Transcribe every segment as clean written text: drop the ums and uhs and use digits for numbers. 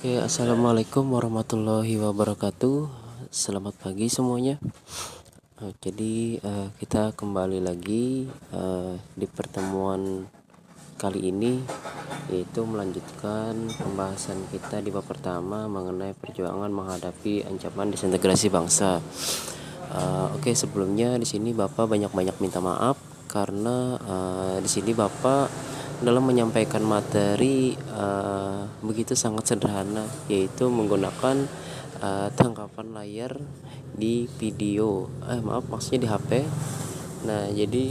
Oke, assalamualaikum warahmatullahi wabarakatuh. Selamat pagi semuanya. Kita kembali lagi di pertemuan kali ini, yaitu melanjutkan pembahasan kita di bab pertama mengenai perjuangan menghadapi ancaman disintegrasi bangsa. Oke, sebelumnya di sini Bapak banyak-banyak minta maaf karena di sini Bapak dalam menyampaikan materi begitu sangat sederhana, yaitu menggunakan tangkapan layar di video, maksudnya di HP. Nah, jadi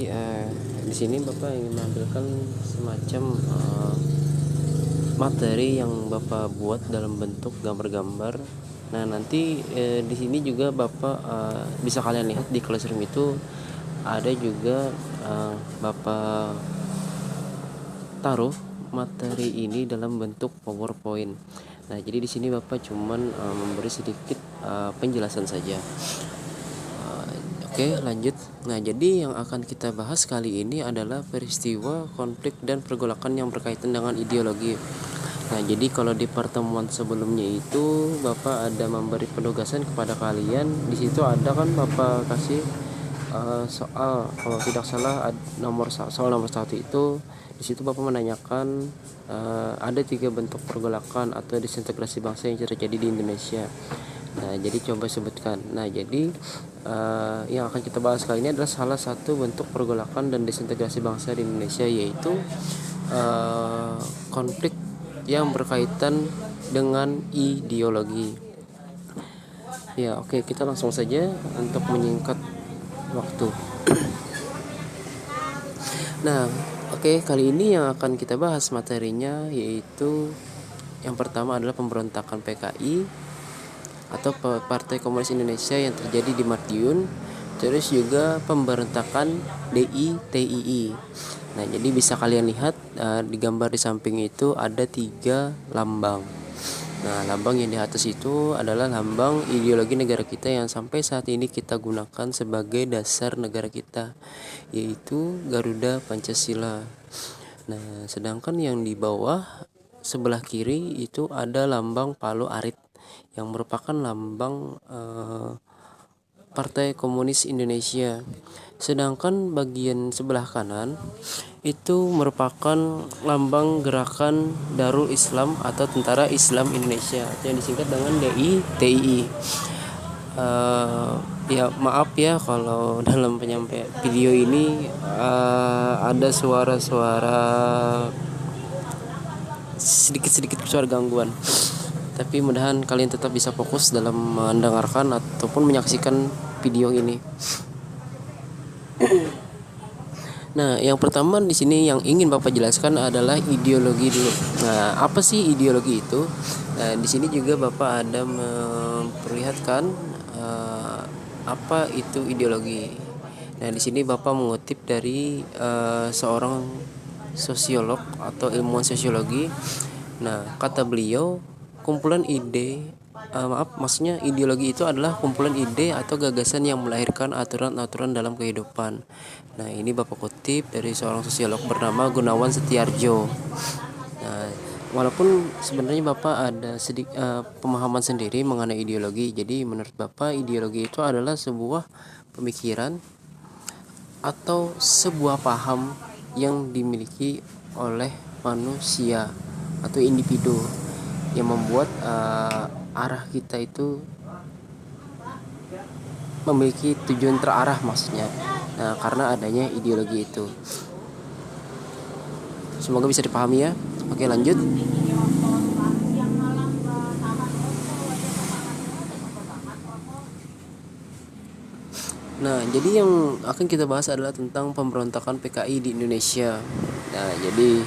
di sini Bapak ingin menampilkan semacam materi yang Bapak buat dalam bentuk gambar-gambar. Nah, nanti di sini juga Bapak bisa kalian lihat di Classroom itu ada juga Bapak taruh materi ini dalam bentuk PowerPoint. Nah, jadi di sini Bapak cuman memberi sedikit penjelasan saja. Oke, lanjut. Nah, jadi yang akan kita bahas kali ini adalah peristiwa, konflik, dan pergolakan yang berkaitan dengan ideologi. Nah, jadi kalau di pertemuan sebelumnya itu Bapak ada memberi penugasan kepada kalian. Di situ ada kan Bapak kasih soal, kalau tidak salah soal nomor 1 itu. Di situ Bapak menanyakan ada 3 bentuk pergolakan atau disintegrasi bangsa yang terjadi di Indonesia. Nah, jadi coba sebutkan. Nah, jadi yang akan kita bahas kali ini adalah salah satu bentuk pergolakan dan disintegrasi bangsa di Indonesia, yaitu konflik yang berkaitan dengan ideologi. Ya, oke, kita langsung saja untuk menyingkat waktu. Nah, oke, kali ini yang akan kita bahas materinya yaitu yang pertama adalah pemberontakan PKI atau Partai Komunis Indonesia yang terjadi di Madiun, terus juga pemberontakan DITII. Nah, jadi bisa kalian lihat di gambar di samping itu ada 3 lambang. Nah, lambang yang di atas itu adalah lambang ideologi negara kita yang sampai saat ini kita gunakan sebagai dasar negara kita, yaitu Garuda Pancasila. Nah, sedangkan yang di bawah sebelah kiri itu ada lambang Palu Arit yang merupakan lambang Partai Komunis Indonesia. Sedangkan bagian sebelah kanan itu merupakan lambang Gerakan Darul Islam atau Tentara Islam Indonesia yang disingkat dengan DITII. Ya, maaf ya kalau dalam penyampaian video ini ada suara-suara sedikit-sedikit suara gangguan. Tapi mudahan kalian tetap bisa fokus dalam mendengarkan ataupun menyaksikan video ini. Nah, yang pertama di sini yang ingin Bapak jelaskan adalah ideologi dulu. Nah, apa sih ideologi itu? Nah, di sini juga Bapak ada memperlihatkan apa itu ideologi. Nah, di sini Bapak mengutip dari seorang sosiolog atau ilmuwan sosiologi. Nah, kata beliau, kumpulan ide maksudnya ideologi itu adalah kumpulan ide atau gagasan yang melahirkan aturan-aturan dalam kehidupan. Nah, ini Bapak kutip dari seorang sosiolog bernama Gunawan Setiarjo. Nah, walaupun sebenarnya Bapak ada pemahaman sendiri mengenai ideologi. Jadi menurut Bapak ideologi itu adalah sebuah pemikiran atau sebuah paham yang dimiliki oleh manusia atau individu yang membuat arah kita itu memiliki tujuan terarah maksudnya. Nah, karena adanya ideologi itu. Semoga bisa dipahami ya. Oke, lanjut. Nah, jadi yang akan kita bahas adalah tentang pemberontakan PKI di Indonesia. Nah, jadi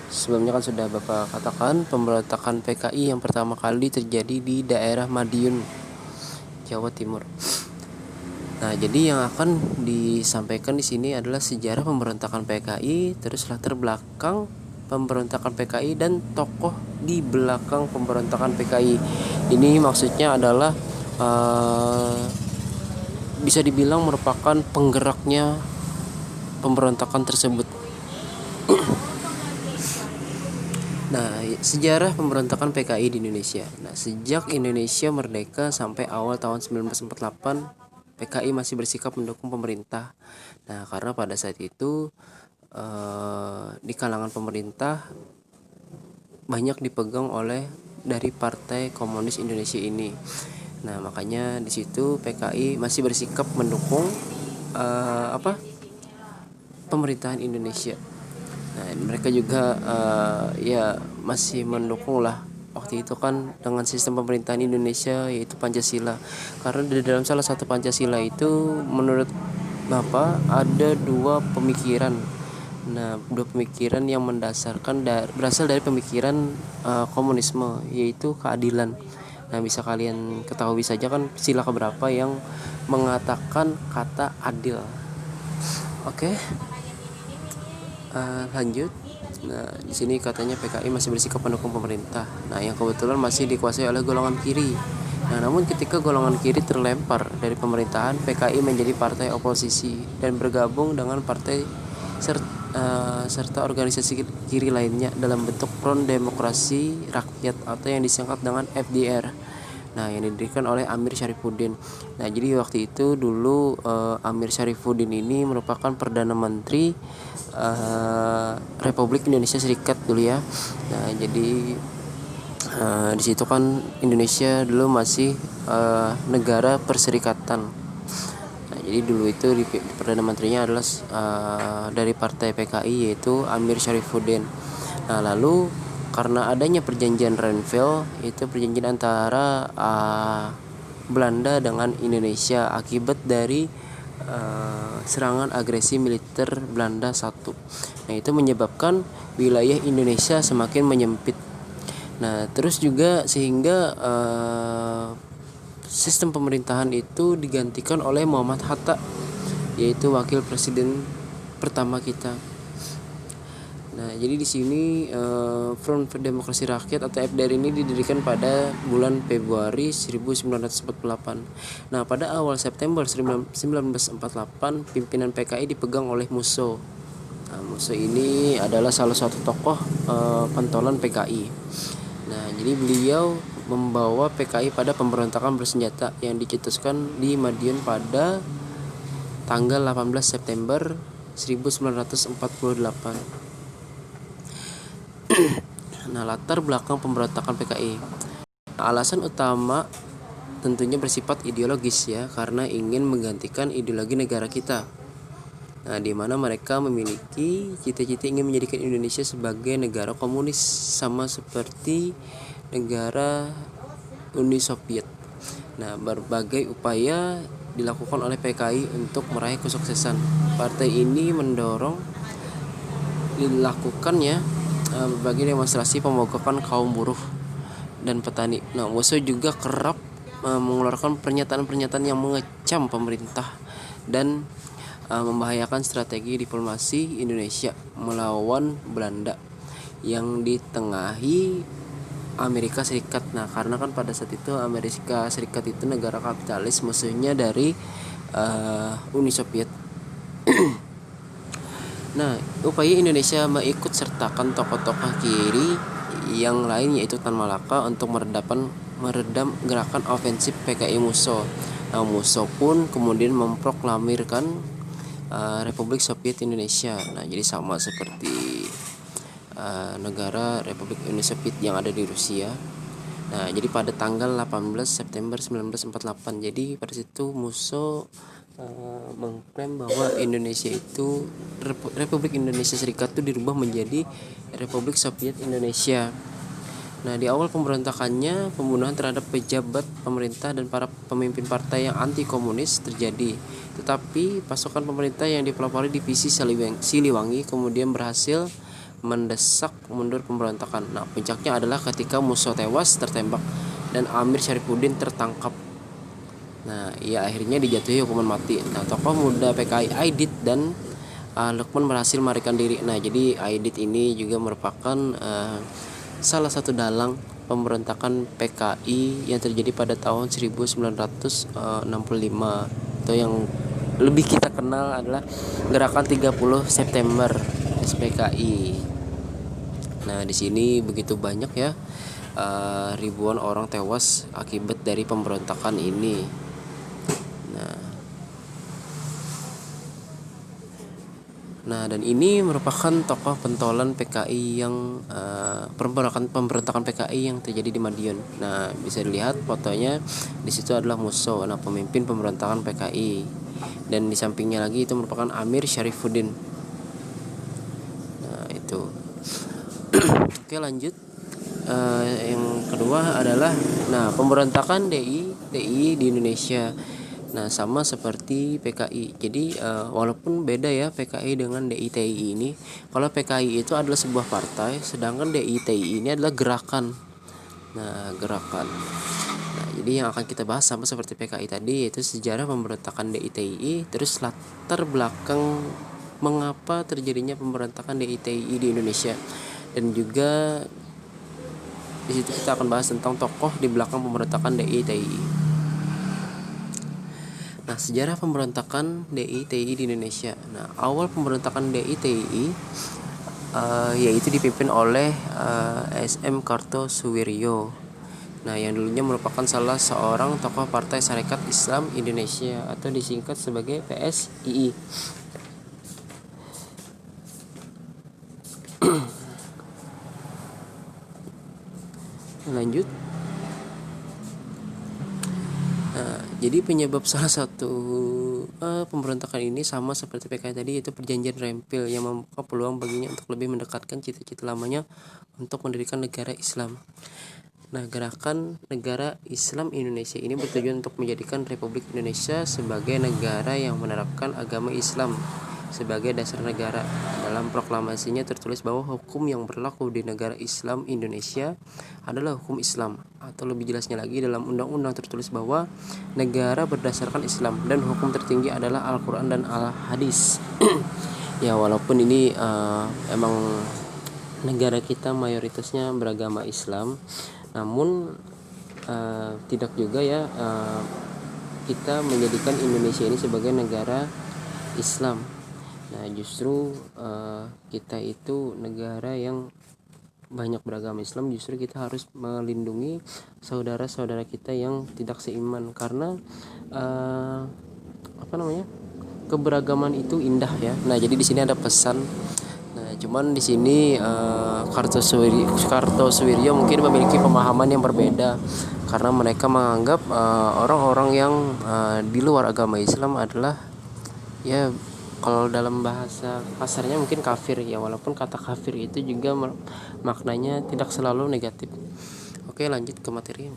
sebelumnya kan sudah Bapak katakan pemberontakan PKI yang pertama kali terjadi di daerah Madiun, Jawa Timur. Nah, jadi yang akan disampaikan di sini adalah sejarah pemberontakan PKI, terus latar belakang pemberontakan PKI dan tokoh di belakang pemberontakan PKI. Ini maksudnya adalah bisa dibilang merupakan penggeraknya pemberontakan tersebut. Nah, Sejarah pemberontakan PKI di Indonesia. Nah, sejak Indonesia merdeka sampai awal tahun 1948, PKI masih bersikap mendukung pemerintah. Nah, karena pada saat itu di kalangan pemerintah banyak dipegang oleh dari Partai Komunis Indonesia ini. Nah, makanya di situ PKI masih bersikap mendukung pemerintahan Indonesia. Nah, mereka juga ya masih mendukung lah waktu itu kan dengan sistem pemerintahan Indonesia yaitu Pancasila. Karena di dalam salah satu Pancasila itu menurut Bapak ada dua pemikiran. Nah, dua pemikiran yang berasal dari pemikiran komunisme yaitu keadilan. Nah, bisa kalian ketahui saja kan sila keberapa yang mengatakan kata adil. Oke. Lanjut. Nah, di sini katanya PKI masih bersikap mendukung pemerintah. Nah, yang kebetulan masih dikuasai oleh golongan kiri. Nah, namun ketika golongan kiri terlempar dari pemerintahan, PKI menjadi partai oposisi dan bergabung dengan partai serta organisasi kiri lainnya dalam bentuk Front Demokrasi Rakyat atau yang disingkat dengan FDR. Nah, yang didirikan oleh Amir Syarifuddin. Nah, jadi waktu itu dulu Amir Syarifuddin ini merupakan Perdana Menteri Republik Indonesia Serikat dulu ya. Nah, jadi di situ kan Indonesia dulu masih negara perserikatan. Nah, jadi dulu itu di Perdana Menterinya adalah dari Partai PKI yaitu Amir Syarifuddin. Nah, lalu karena adanya perjanjian Renville, itu perjanjian antara Belanda dengan Indonesia akibat dari serangan agresi militer Belanda satu. Nah, itu menyebabkan wilayah Indonesia semakin menyempit. Nah, terus juga sehingga sistem pemerintahan itu digantikan oleh Muhammad Hatta, yaitu wakil presiden pertama kita. Nah, jadi di sini Front Demokrasi Rakyat atau FDR ini didirikan pada bulan Februari 1948. Nah, pada awal September 1948, pimpinan PKI dipegang oleh Musso. Nah, Musso ini adalah salah satu tokoh pentolan PKI. Nah, jadi beliau membawa PKI pada pemberontakan bersenjata yang dicetuskan di Madiun pada tanggal 18 September 1948. Nah, latar belakang pemberontakan PKI. Alasan utama tentunya bersifat ideologis ya, karena ingin menggantikan ideologi negara kita. Nah, di mana mereka memiliki cita-cita ingin menjadikan Indonesia sebagai negara komunis sama seperti negara Uni Soviet. Nah, berbagai upaya dilakukan oleh PKI untuk meraih kesuksesan. Partai ini mendorong dilakukannya berbagai demonstrasi pemogokan kaum buruh dan petani. Nah, Musso juga kerap mengeluarkan pernyataan-pernyataan yang mengecam pemerintah dan membahayakan strategi diplomasi Indonesia melawan Belanda yang ditengahi Amerika Serikat. Nah, karena kan pada saat itu Amerika Serikat itu negara kapitalis, musuhnya dari Uni Soviet. Nah, upaya Indonesia mengikut sertakan tokoh-tokoh kiri yang lain yaitu Tan Malaka untuk meredam gerakan ofensif PKI Musso. Nah, Musso pun kemudian memproklamirkan Republik Soviet Indonesia. Nah, jadi sama seperti negara Republik Uni Soviet yang ada di Rusia. Nah, jadi pada tanggal 18 September 1948, jadi pada situ Musso mengklaim bahwa Indonesia itu Republik Indonesia Serikat itu dirubah menjadi Republik Soviet Indonesia. Nah, di awal pemberontakannya, pembunuhan terhadap pejabat pemerintah dan para pemimpin partai yang anti komunis terjadi. Tetapi pasukan pemerintah yang dipelopori divisi Siliwangi kemudian berhasil mendesak mundur pemberontakan. Nah, puncaknya adalah ketika Musso tewas tertembak dan Amir Syarifuddin tertangkap. Nah, ia akhirnya dijatuhi hukuman mati. Nah, tokoh muda PKI Aidit dan Lukman berhasil melarikan diri. Nah, jadi Aidit ini juga merupakan salah satu dalang pemberontakan PKI yang terjadi pada tahun 1965 atau yang lebih kita kenal adalah Gerakan 30 September SPKI. Nah, di sini begitu banyak ya, ribuan orang tewas akibat dari pemberontakan ini. Nah, dan ini merupakan tokoh pentolan PKI yang pemberontakan PKI yang terjadi di Madiun. Nah, bisa dilihat fotonya di situ adalah Musso, nah pemimpin pemberontakan PKI. Dan di sampingnya lagi itu merupakan Amir Syarifuddin. Nah, itu. Oke, lanjut. Yang kedua adalah pemberontakan DI di Indonesia. Nah, sama seperti PKI. Jadi walaupun beda ya PKI dengan DITI ini. Kalau PKI itu adalah sebuah partai, sedangkan DITI ini adalah gerakan. Nah, gerakan. Nah, jadi yang akan kita bahas sama seperti PKI tadi, yaitu sejarah pemberontakan DITI, terus latar belakang mengapa terjadinya pemberontakan DITI di Indonesia. Dan juga di situ kita akan bahas tentang tokoh di belakang pemberontakan DITI. Nah, sejarah pemberontakan DITI di Indonesia. Nah, awal pemberontakan DITI yaitu dipimpin oleh SM Kartosuwiryo. Nah, yang dulunya merupakan salah seorang tokoh Partai Sarekat Islam Indonesia atau disingkat sebagai PSII. Lanjut. Jadi penyebab salah satu pemberontakan ini sama seperti PKI tadi, yaitu perjanjian Rempil yang membuka peluang baginya untuk lebih mendekatkan cita-cita lamanya untuk mendirikan negara Islam. Nah, gerakan negara Islam Indonesia ini bertujuan untuk menjadikan Republik Indonesia sebagai negara yang menerapkan agama Islam sebagai dasar negara. Dalam proklamasinya tertulis bahwa hukum yang berlaku di negara Islam Indonesia adalah hukum Islam, atau lebih jelasnya lagi dalam undang-undang tertulis bahwa negara berdasarkan Islam dan hukum tertinggi adalah Al-Quran dan Al-Hadis. Ya, walaupun ini emang negara kita mayoritasnya beragama Islam, namun tidak juga ya kita menjadikan Indonesia ini sebagai negara Islam. Nah, justru kita itu negara yang banyak beragama Islam, justru kita harus melindungi saudara-saudara kita yang tidak seiman, karena keberagaman itu indah ya. Nah, jadi di sini ada pesan. Nah, cuman di sini Kartosuwiryo mungkin memiliki pemahaman yang berbeda, karena mereka menganggap orang-orang yang di luar agama Islam adalah, ya kalau dalam bahasa kasarnya mungkin kafir ya, walaupun kata kafir itu juga maknanya tidak selalu negatif. Oke, lanjut ke materi.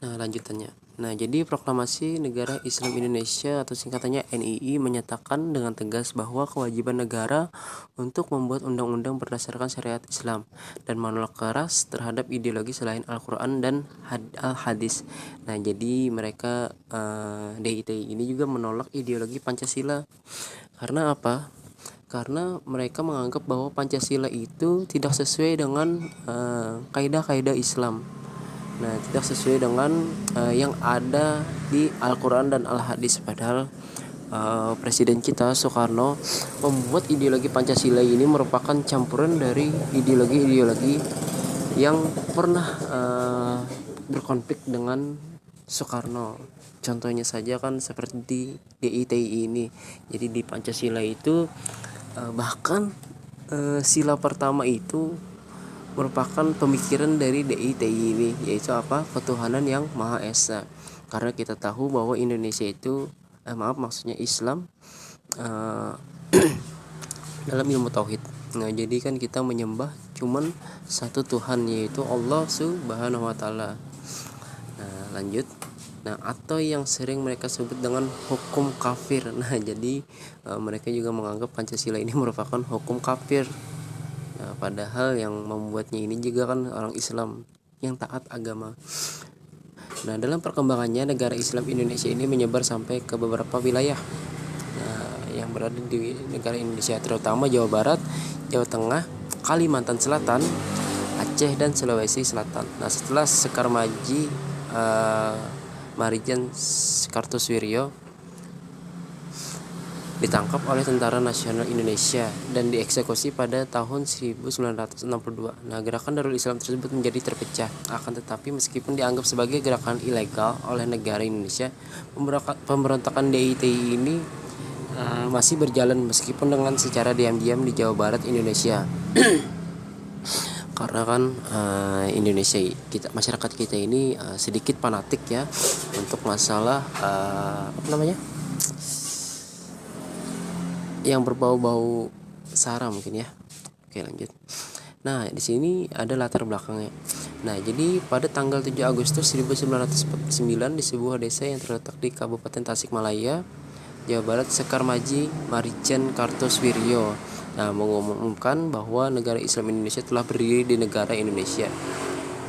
Nah, lanjutannya. Nah, jadi proklamasi Negara Islam Indonesia atau singkatannya NII menyatakan dengan tegas bahwa kewajiban negara untuk membuat undang-undang berdasarkan syariat Islam dan menolak keras terhadap ideologi selain Al-Quran dan Al-Hadis. Nah, jadi mereka DITI ini juga menolak ideologi Pancasila. Karena apa? Karena mereka menganggap bahwa Pancasila itu tidak sesuai dengan kaidah-kaidah Islam. Nah, tidak sesuai dengan yang ada di Al-Quran dan Al-Hadis. Padahal Presiden kita Soekarno membuat ideologi Pancasila ini merupakan campuran dari ideologi-ideologi yang pernah berkonflik dengan Soekarno. Contohnya saja kan seperti DITI ini. Jadi di Pancasila itu bahkan sila pertama itu merupakan pemikiran dari DITI ini, yaitu apa? Ketuhanan yang Maha Esa. Karena kita tahu bahwa Indonesia itu maksudnya Islam dalam ilmu tauhid. Nah, jadi kan kita menyembah cuman satu Tuhan, yaitu Allah Subhanahu wa taala. Nah, lanjut. Nah, atau yang sering mereka sebut dengan hukum kafir. Nah, jadi mereka juga menganggap Pancasila ini merupakan hukum kafir. Nah, padahal yang membuatnya ini juga kan orang Islam yang taat agama. Nah, dalam perkembangannya negara Islam Indonesia ini menyebar sampai ke beberapa wilayah yang berada di negara Indonesia, terutama Jawa Barat, Jawa Tengah, Kalimantan Selatan, Aceh, dan Sulawesi Selatan. Nah, setelah Sekar Maji Marijan Kartosuwiryo ditangkap oleh Tentara Nasional Indonesia dan dieksekusi pada tahun 1962. Nah, gerakan Darul Islam tersebut menjadi terpecah. Akan tetapi meskipun dianggap sebagai gerakan ilegal oleh negara Indonesia, pemberontakan DITI ini masih berjalan meskipun dengan secara diam-diam di Jawa Barat Indonesia. Karena kan Indonesia kita, masyarakat kita ini sedikit fanatik ya untuk masalah apa namanya, yang berbau-bau sara mungkin ya. Oke, lanjut. Nah, di sini ada latar belakangnya. Nah, jadi pada tanggal 7 Agustus 1949 di sebuah desa yang terletak di Kabupaten Tasikmalaya, Jawa Barat, Sekar Maji Marijan Kartosoewiryo mengumumkan bahwa negara Islam Indonesia telah berdiri di negara Indonesia,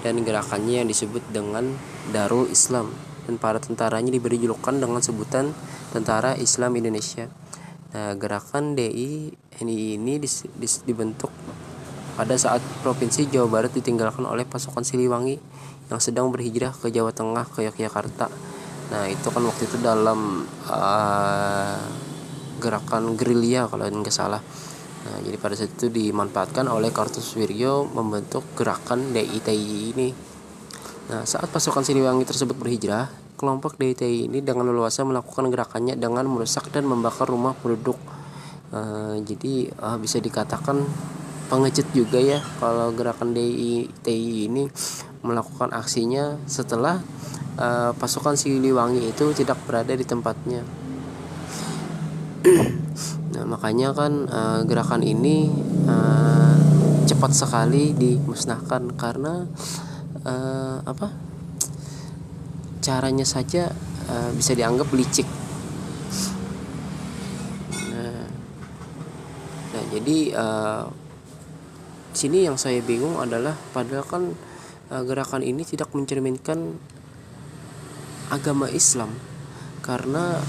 dan gerakannya yang disebut dengan Darul Islam, dan para tentaranya diberi julukan dengan sebutan Tentara Islam Indonesia. Nah, gerakan DINI ini dibentuk pada saat Provinsi Jawa Barat ditinggalkan oleh pasukan Siliwangi yang sedang berhijrah ke Jawa Tengah, ke Yogyakarta. Nah, itu kan waktu itu dalam gerakan gerilya kalau nggak salah. Nah, jadi pada saat itu dimanfaatkan oleh Kartosoewiryo membentuk gerakan DITI ini. Nah, saat pasukan Siliwangi tersebut berhijrah, kelompok DITI ini dengan leluasa melakukan gerakannya dengan merusak dan membakar rumah penduduk. Jadi bisa dikatakan pengecut juga ya kalau gerakan DITI ini melakukan aksinya setelah pasukan Siliwangi itu tidak berada di tempatnya. Nah, makanya kan gerakan ini cepat sekali dimusnahkan karena caranya saja bisa dianggap licik. Nah, jadi sini yang saya bingung adalah padahal kan gerakan ini tidak mencerminkan agama Islam, karena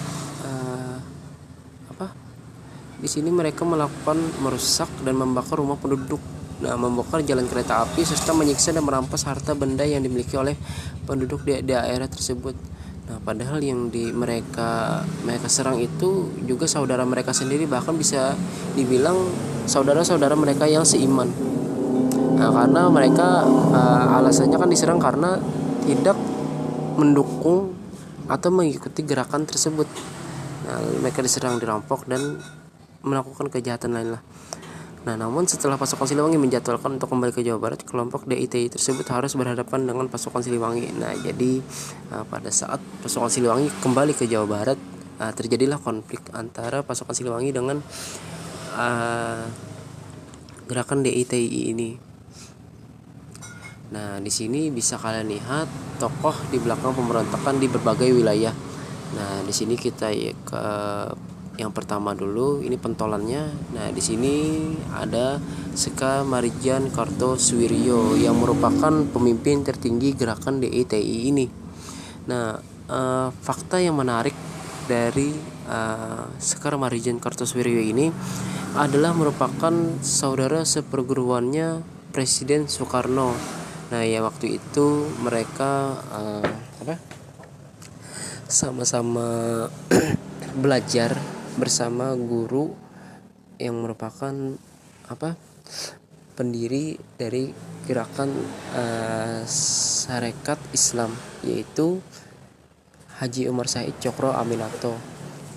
di sini mereka melakukan merusak dan membakar rumah penduduk. Nah, membakar jalan kereta api serta menyiksa dan merampas harta benda yang dimiliki oleh penduduk di daerah tersebut. Nah, padahal yang mereka serang itu juga saudara mereka sendiri, bahkan bisa dibilang saudara-saudara mereka yang seiman. Nah, karena mereka alasannya kan diserang karena tidak mendukung atau mengikuti gerakan tersebut. Nah, mereka diserang, dirampok dan melakukan kejahatan lain lah. Nah, namun setelah pasukan Siliwangi menjadwalkan untuk kembali ke Jawa Barat, kelompok DITI tersebut harus berhadapan dengan pasukan Siliwangi. Nah, jadi pada saat pasukan Siliwangi kembali ke Jawa Barat, terjadilah konflik antara pasukan Siliwangi dengan gerakan DITI ini. Nah, di sini bisa kalian lihat tokoh di belakang pemberontakan di berbagai wilayah. Nah, di sini kita ke yang pertama dulu, ini pentolannya. Nah, di sini ada Sekar Marijan Kartosoewiryo yang merupakan pemimpin tertinggi gerakan DITI ini. Nah, fakta yang menarik dari Sekar Marijan Kartosoewiryo ini adalah merupakan saudara seperguruannya Presiden Soekarno. Nah, ya waktu itu mereka sama-sama belajar bersama guru yang merupakan pendiri dari gerakan Sarekat Islam, yaitu Haji Umar Said Cokro Aminoto.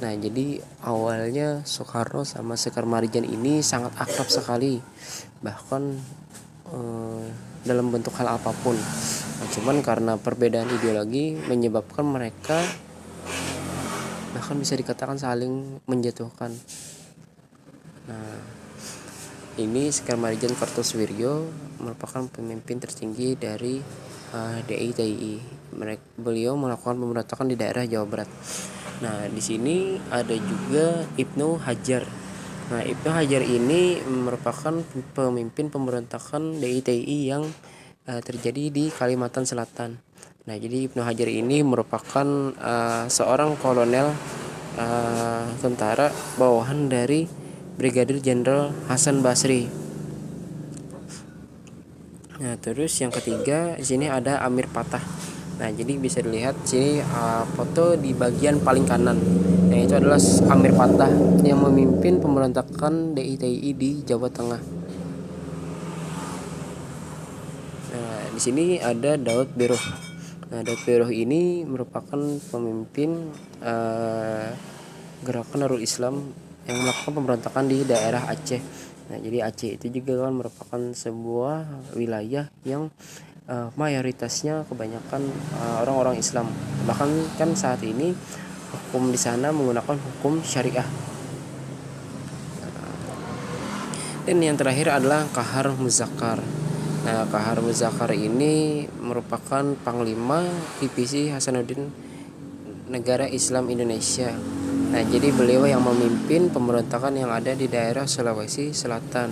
Nah, jadi awalnya Soekarno sama Sekar Marijan ini sangat akrab sekali, bahkan dalam bentuk hal apapun. Nah, cuman karena perbedaan ideologi menyebabkan mereka bahkan bisa dikatakan saling menjatuhkan. Nah, ini Sekar Marijan Kartosoewiryo merupakan pemimpin tertinggi dari DITI. Beliau melakukan pemberontakan di daerah Jawa Barat. Nah, di sini ada juga Ibnu Hajar. Nah, Ibnu Hajar ini merupakan pemimpin pemberontakan DITI yang terjadi di Kalimantan Selatan. Nah, jadi Ibnu Hajar ini merupakan seorang kolonel tentara bawahan dari Brigadir Jenderal Hasan Basri. Nah, terus yang ketiga di sini ada Amir Patah. Nah, jadi bisa dilihat sini foto di bagian paling kanan. Nah, itu adalah Amir Patah yang memimpin pemberontakan DITI di Jawa Tengah. Nah, di sini ada Daud Beroh. Nah, Daud Beroh ini merupakan pemimpin gerakan Nurul Islam yang melakukan pemberontakan di daerah Aceh. Nah, jadi Aceh itu juga kan merupakan sebuah wilayah yang mayoritasnya kebanyakan orang-orang Islam. Bahkan kan saat ini hukum di sana menggunakan hukum syariah. Dan yang terakhir adalah Kahar Muzakkar. Nah, Kahar Muzakkar ini merupakan panglima divisi Hasanuddin Negara Islam Indonesia. Nah, jadi beliau yang memimpin pemberontakan yang ada di daerah Sulawesi Selatan.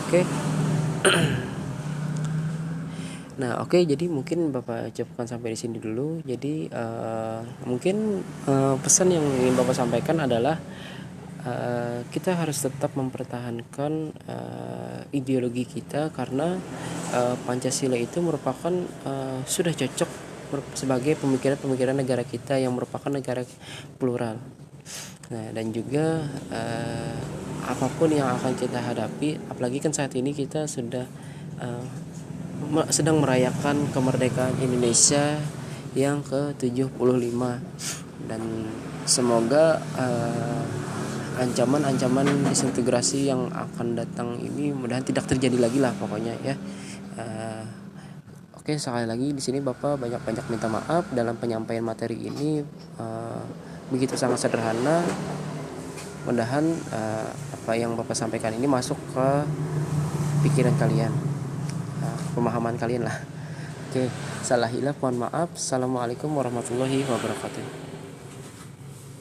Oke. Nah, oke, jadi mungkin Bapak cukupkan sampai di sini dulu. Jadi mungkin pesan yang ingin Bapak sampaikan adalah kita harus tetap mempertahankan ideologi kita, karena Pancasila itu merupakan sudah cocok sebagai pemikiran-pemikiran negara kita yang merupakan negara plural. Nah, dan juga apapun yang akan kita hadapi, apalagi kan saat ini kita sudah sedang merayakan kemerdekaan Indonesia yang ke-75, dan semoga ancaman-ancaman disintegrasi yang akan datang ini mudah-mudahan tidak terjadi lagi lah pokoknya ya. Oke, sekali lagi di sini Bapak banyak-banyak minta maaf dalam penyampaian materi ini, begitu sangat sederhana. Mudah-mudahan apa yang Bapak sampaikan ini masuk ke pikiran kalian, pemahaman kalian lah. Oke, salah hilaf mohon maaf. Assalamualaikum warahmatullahi wabarakatuh.